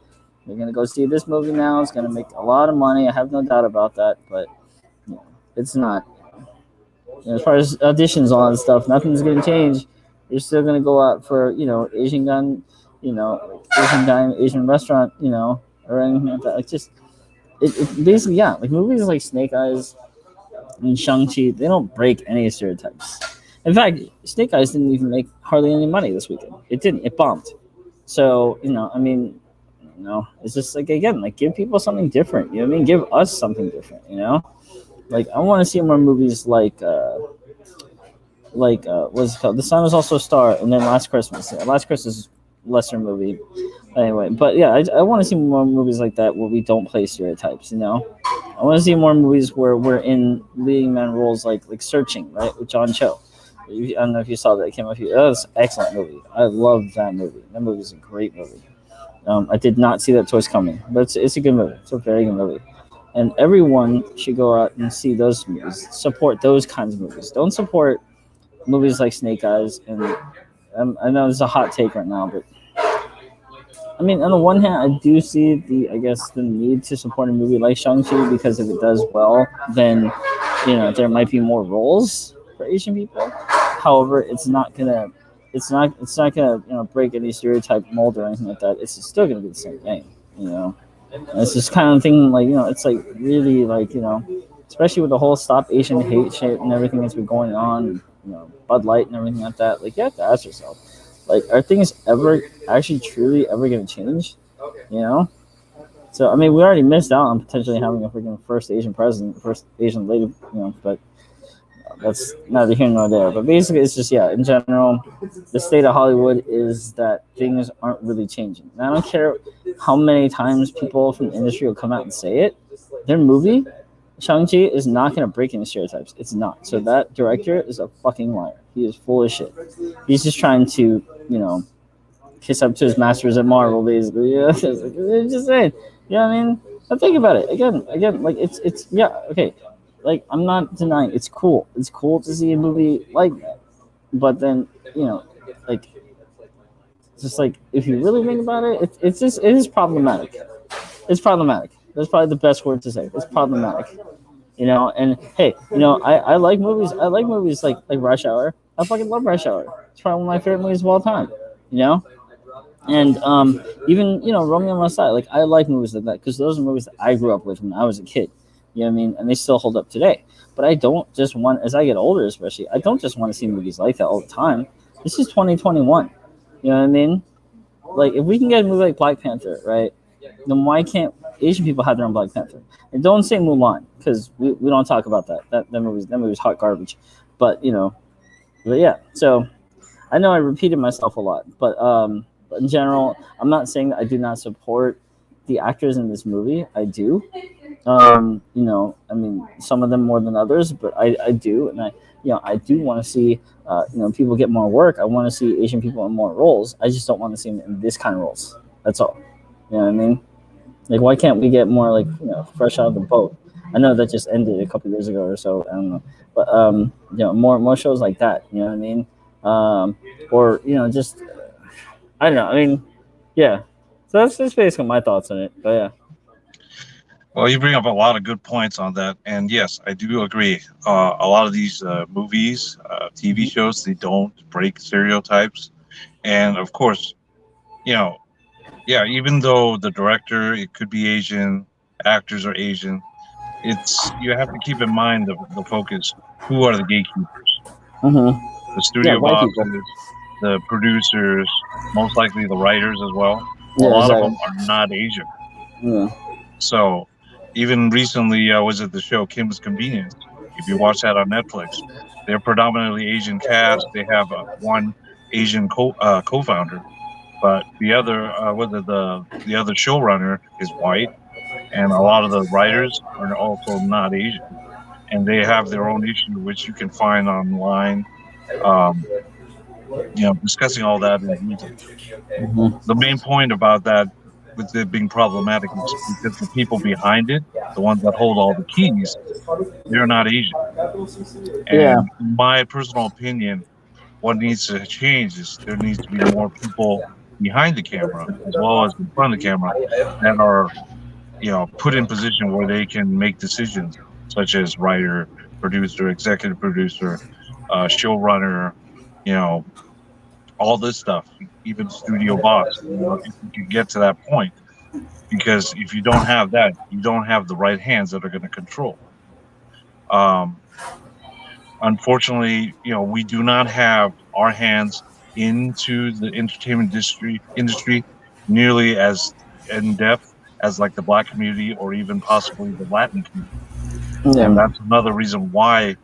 They're gonna go see this movie now. It's gonna make a lot of money. I have no doubt about that, but it's not. As far as auditions, all that stuff, nothing's gonna change. You're still gonna go out for Asian gun, Asian guy, Asian restaurant, or anything like that. Like just it basically like movies like Snake Eyes and Shang-Chi, they don't break any stereotypes. In fact, Snake Eyes didn't even make hardly any money this weekend. It didn't. It bombed. So I mean, it's just like again, like give people something different. You know what I mean? Give us something different. Like I want to see more movies what's it called? The Sun is also a Star, and then Last Christmas. Last Christmas is a lesser movie, anyway. But yeah, I want to see more movies like that where we don't play stereotypes. I want to see more movies where we're in leading man roles, like Searching, right, with John Cho. I don't know if you saw that. It came out. That was an excellent movie. I love that movie. That movie is a great movie. I did not see that twist coming, but it's a good movie. It's a very good movie. And everyone should go out and see those movies. Support those kinds of movies. Don't support movies like Snake Eyes. And I know it's a hot take right now, but I mean, on the one hand, I do see the need to support a movie like Shang-Chi because if it does well, then there might be more roles for Asian people. However, it's not gonna break any stereotype mold or anything like that. It's still gonna be the same thing. And it's this kind of thing like it's like really like especially with the whole Stop Asian Hate shit and everything that's been going on, Bud Light and everything like that. Like you have to ask yourself, like, are things ever actually truly ever gonna change? So I mean, we already missed out on potentially having a freaking first Asian president, first Asian lady, but that's neither here nor there. But basically, it's just in general, the state of Hollywood is that things aren't really changing. And I don't care how many times people from the industry will come out and say it. Their movie, Shang-Chi, is not going to break any stereotypes. It's not. So that director is a fucking liar. He is full of shit. He's just trying to, kiss up to his masters at Marvel, basically. Just saying. You know what I mean? But think about it. Again, like, it's okay. Like, I'm not denying it's cool. It's cool to see a movie like that. But then, like, just like, if you really think about it, it is problematic. It's problematic. That's probably the best word to say. It's problematic. you know. And hey, you know, I like movies. I like movies like Rush Hour. I fucking love Rush Hour. It's probably one of my favorite movies of all time. You know, and even you know Romeo Must Die. Like I like movies like that because those are movies that I grew up with when I was a kid. You know what I mean? And they still hold up today. But I don't just want, as I get older, especially, I don't just want to see movies like that all the time. This is 2021. You know what I mean? Like if we can get a movie like Black Panther, right? Then why can't Asian people have their own Black Panther? And don't say Mulan because we don't talk about that. That movie's hot garbage. But you know, but yeah. So I know I repeated myself a lot, but in general, I'm not saying that I do not support the actors in this movie. I do. You know, I mean, some of them more than others, but I do, and I do want to see, you know, people get more work. I want to see Asian people in more roles. I just don't want to see them in this kind of roles. That's all. You know what I mean? Like, why can't we get more like you know fresh out of the boat? I know that just ended a couple years ago or so. I don't know, but you know, more shows like that. You know what I mean? Or you know, just I don't know. I mean, yeah. So that's basically my thoughts on it. But yeah. Well, you bring up a lot of good points on that, and yes, I do agree. A lot of these movies, TV Mhm. shows, they don't break stereotypes, and of course, you know, yeah, even though the director it could be Asian, actors are Asian, it's you have to keep in mind the focus. Who are the gatekeepers? Mhm. The Yeah, studio white people. bosses, the producers, most likely the writers as well. A Yeah, lot of exactly. them are not Asian. Yeah. So even recently, I was at the show Kim's Convenience. If you watch that on Netflix, they're predominantly Asian cast. They have one Asian co-founder, but the other whether the other showrunner is white, and a lot of the writers are also not Asian, and they have their own issue, which you can find online. Um, discussing all that in detail. Mhm. The main point about that, with it being problematic, is because the people behind it, the ones that hold all the keys, they're not Asian. Yeah. And in my personal opinion, what needs to change is there needs to be more people behind the camera as well as in front of the camera that are, put in position where they can make decisions such as writer, producer, executive producer, showrunner, you know, all this stuff, even studio boss. If you can get to that point, because if you don't have that, you don't have the right hands that are going to control. Um, Unfortunately, we do not have our hands into the entertainment industry nearly as in depth as like the black community or even possibly the Latin community, and Yeah. that's another reason why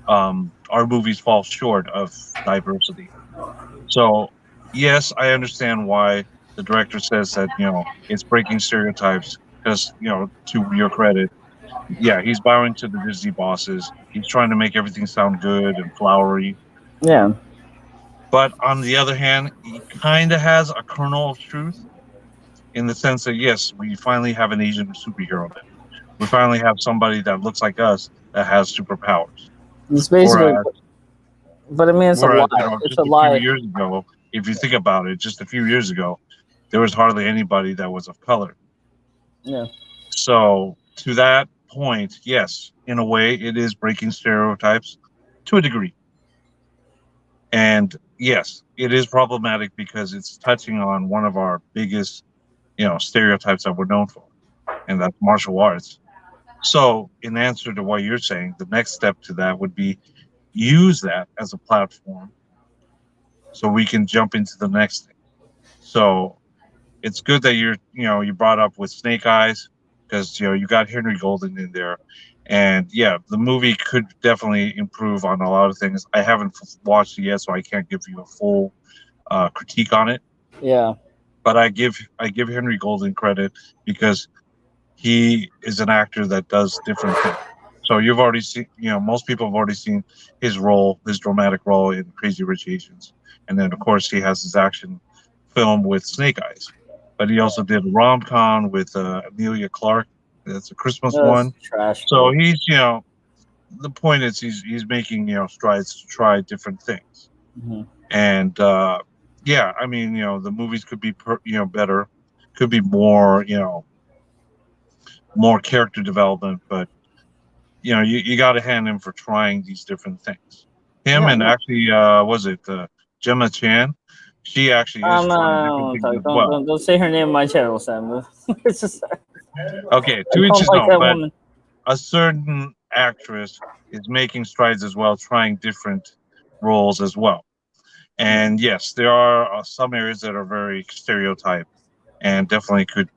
our movies fall short of diversity. So, yes, I understand why the director says that it's breaking stereotypes because to your credit, yeah, he's bowing to the Disney bosses. He's trying to make everything sound good and flowery. Yeah. But on the other hand, he kind of has a kernel of truth in the sense that, yes, we finally have an Asian superhero now. We finally have somebody that looks like us that has superpowers. It's basically, Whereas, but I mean, it's a lie. It's just a a few lie. years ago, if you think about it, just a few years ago, there was hardly anybody that was of color. Yeah. So, to that point, yes, in a way, it is breaking stereotypes to a degree. And yes, it is problematic because it's touching on one of our biggest, stereotypes that we're known for, and that's martial arts. So, in answer to what you're saying, the next step to that would be use that as a platform so we can jump into the next thing. So, it's good that you brought up with Snake Eyes because you got Henry Golden in there, and yeah, the movie could definitely improve on a lot of things. I haven't watched it yet, so I can't give you a full critique on it. Yeah. But I give Henry Golden credit because he is an actor that does different things. So you've already seen, most people have already seen his dramatic role in Crazy Rich Asians, and then of course he has his action film with Snake Eyes. But he also did a rom com with Amelia Clark. That's a Christmas That's one. trash, So bro. the point is he's making strides to try different things. Hmm. And yeah, I mean the movies could be better, could be more more character development, but you got to hand him for trying these different things. Him Yeah, and no. actually, was it Gemma Chan? She actually is trying different things as well. Don't say her name on my channel, Sam. It's just Okay, I to each don't his like own, that but woman. a certain actress is making strides as well, trying different roles as well. And yes, there are some areas that are very stereotyped and definitely could,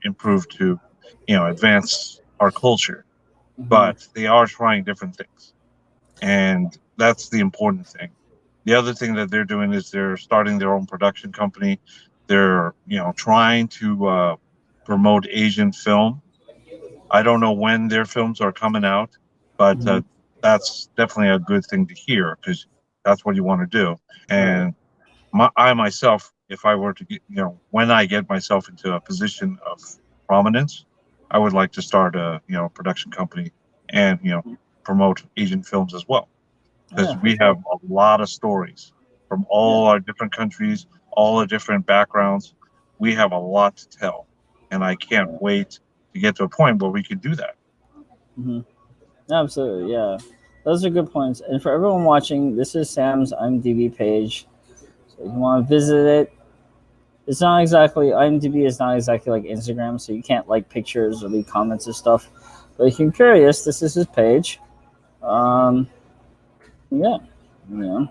improve to, advance our culture. Mm-hmm. But they are trying different things, and that's the important thing. The other thing that they're doing is they're starting their own production company. They're, trying to promote Asian film. I don't know when their films are coming out, but Mm-hmm. that's definitely a good thing to hear because that's what you want to do. Right. And I myself, if I were to get, when I get myself into a position of prominence, I would like to start a, production company and, promote Asian films as well Yeah, because for we have sure. a lot of stories from Yeah. all our different countries, all the different backgrounds. We have a lot to tell, and I can't wait to get to a point where we can do that. Mm-hmm. Absolutely. Yeah. Those are good points. And for everyone watching, this is Sam's IMDb page. So if you want to visit it, it's not exactly IMDb is not exactly like Instagram, so you can't like pictures or leave comments and stuff. But if you're curious, this is his page. Um, yeah, you know,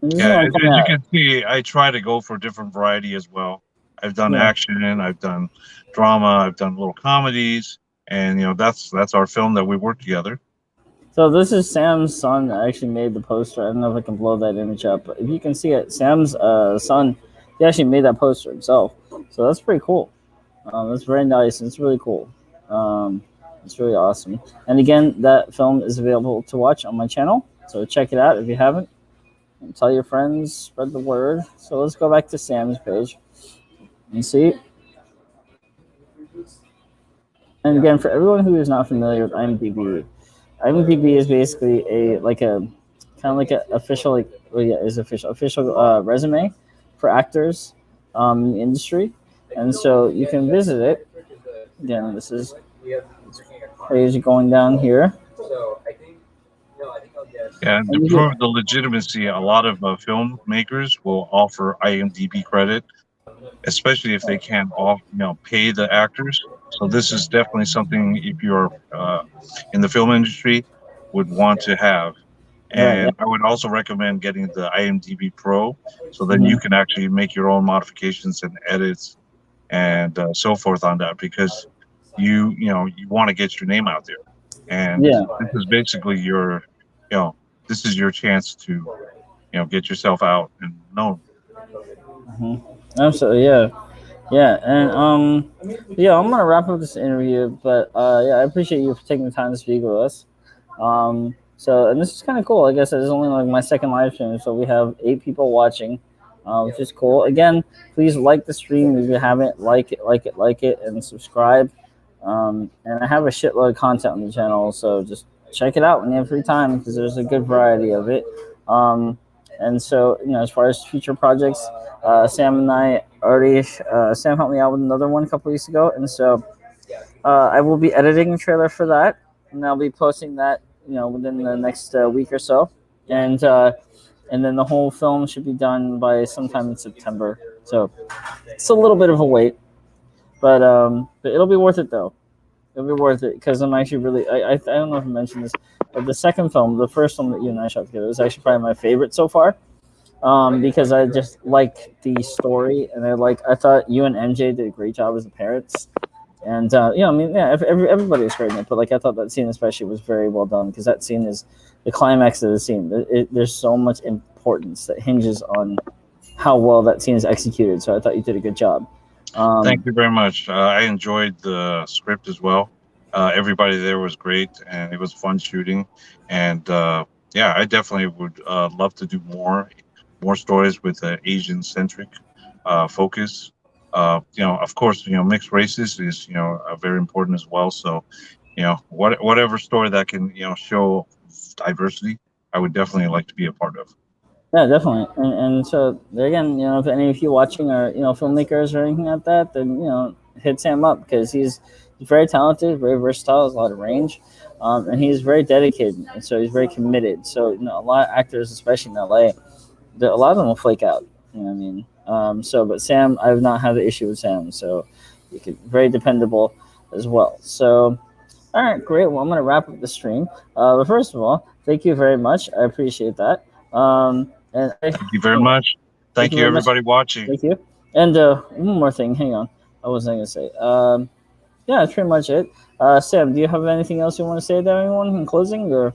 and this is Yeah, what I'm as coming you at. can see, I try to go for different variety as well. I've done Yeah. action, I've done drama, I've done little comedies, and that's our film that we work together. So this is Sam's son that actually made the poster. I don't know if I can blow that image up, but if you can see it, Sam's son, he actually made that poster himself. So that's pretty cool. That's very nice. It's really cool. Um, it's really awesome. And again, that film is available to watch on my channel. So check it out if you haven't. And tell your friends, spread the word. So let's go back to Sam's page and see. And again, for everyone who is not familiar with IMDb, IMDb is basically a like a kind of like an official like well, yeah is official resume for actors in the industry, and so you can visit it. Again, this is page going down here, And to and you prove the legitimacy, a lot of filmmakers will offer IMDb credit, especially if they can't pay the actors. So this is definitely something if you're in the film industry would want to have. right, yeah, And I would also recommend getting the IMDb Pro, so then hmm you can actually make your own modifications and edits and so forth on that because you want to get your name out there, and yeah, this is basically you know this is your chance to get yourself out and known. hmm absolutely, yeah. Yeah, and yeah, I'm gonna wrap up this interview, but yeah, I appreciate you for taking the time to speak with us. So, and this is kind of cool. Like I said, it's only like my second live stream, so we have 8 people watching, which is cool. Again, please like the stream if you haven't. Like it, and subscribe. And I have a shitload of content on the channel, so just check it out when you have free time because there's a good variety of it. Um, and so, as far as future projects, Sam and I already Sam helped me out with another one a couple weeks ago, and so I will be editing the trailer for that, and I'll be posting that within the next week or so, and uh, and then the whole film should be done by sometime in September. So it's a little bit of a wait, but it'll be worth it though. It'll be worth it because I'm actually really I don't know if I mentioned this, but the second film, the first film that you and I shot together, was actually probably my favorite so far because I just like the story, and I thought you and MJ did a great job as the parents, and I mean, yeah, everybody was great in it, but like I thought that scene especially was very well done because that scene is the climax of the scene. There's so much importance that hinges on how well that scene is executed. So I thought you did a good job. Thank Um, you very much. I enjoyed the script as well. Everybody there was great, and it was fun shooting. And yeah, I definitely would love to do more stories with an Asian centric focus. Of course, mixed races is very important as well. So, whatever story that can show diversity, I would definitely like to be a part of. Yeah, definitely. And so there again, if any of you watching are filmmakers or anything like that, then hit Sam up because he's very talented, very versatile, has a lot of range. and he's very dedicated, and so he's very committed. So a lot of actors, especially in LA, a lot of them will flake out. You know what I mean? But Sam, I've not had the issue with Sam, so you could very dependable as well. So, all right, great. Well, I'm gonna wrap up the stream. But first of all, thank you very much. I appreciate that. And Thank you very much. thank Thank you you, very much. everybody watching. Thank you. And one more thing. Hang on. I wasn't gonna say. Yeah, that's pretty much it. Sam, do you have anything else you want to say to anyone in closing, or?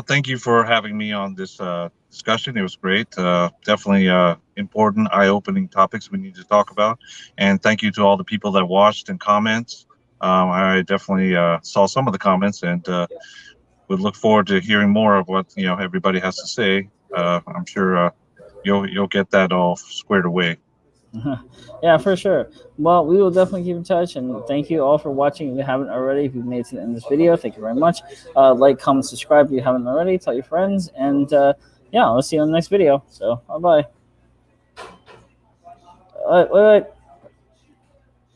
Thank you for having me on this discussion. It was great. Definitely important, eye-opening topics we need to talk about. And thank you to all the people that watched and comments. I definitely saw some of the comments, and would look forward to hearing more of what everybody has to say. I'm sure you'll get that all squared away. Yeah, for sure. Well, we will definitely keep in touch, and thank you all for watching. If you haven't already, if you've made it to the end of this video, thank you very much. Like, comment, subscribe if you haven't already. Tell your friends, and yeah, I'll see you on the next video. So, bye bye. Wait.